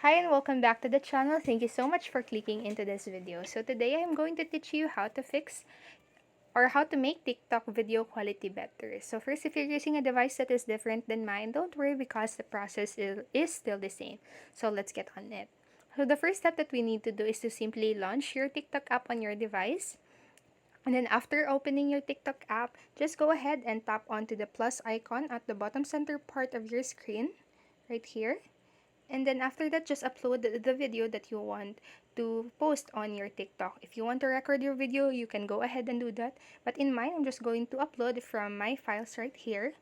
Hi and welcome back to the channel. Thank you so much for clicking into this video. So today I'm going to teach you how to fix or how to make TikTok video quality better. So first, if you're using a device that is different than mine, don't worry because the process is still the same. So let's get on it. So the first step that we need to do is to simply launch your TikTok app on your device. And then after opening your TikTok app, just go ahead and tap onto the plus icon at the bottom center part of your screen right here. And then after that, just upload the video that you want to post on your TikTok. If you want to record your video, you can go ahead and do that. But in mine, I'm just going to upload from my files right here.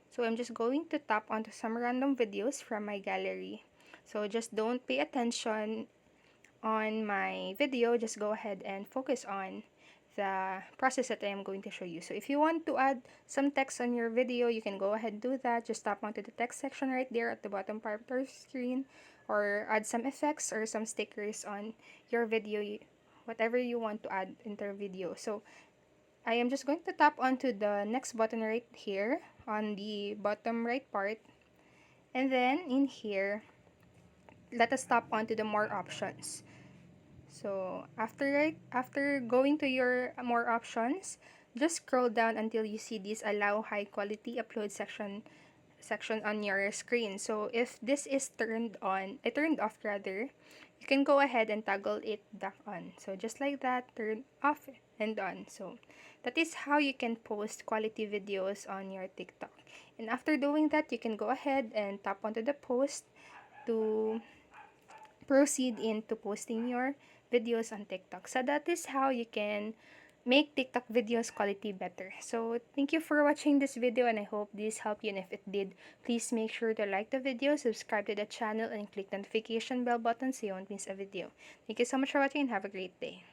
So I'm just going to tap onto some random videos from my gallery. So just don't pay attention on my video. Just go ahead and focus on the process that I am going to show you. So if you want to add some text on your video, you can go ahead and do that. Just tap onto the text section right there at the bottom part of your screen, or add some effects or some stickers on your video, whatever you want to add into your video. So I am just going to tap onto the next button right here on the bottom right part, and then in here, let us tap onto the more options. So after going to your more options, just scroll down until you see this allow high quality upload section on your screen. So if this is turned off rather, you can go ahead and toggle it back on. So just like that, turn off and on. So that is how you can post quality videos on your TikTok. And after doing that, you can go ahead and tap onto the post to proceed into posting your videos on TikTok. So that is how you can make TikTok videos quality better. So thank you for watching this video, and I hope this helped you, and if it did, please make sure to like the video, subscribe to the channel, and click the notification bell button so you won't miss a video. Thank you so much for watching and have a great day.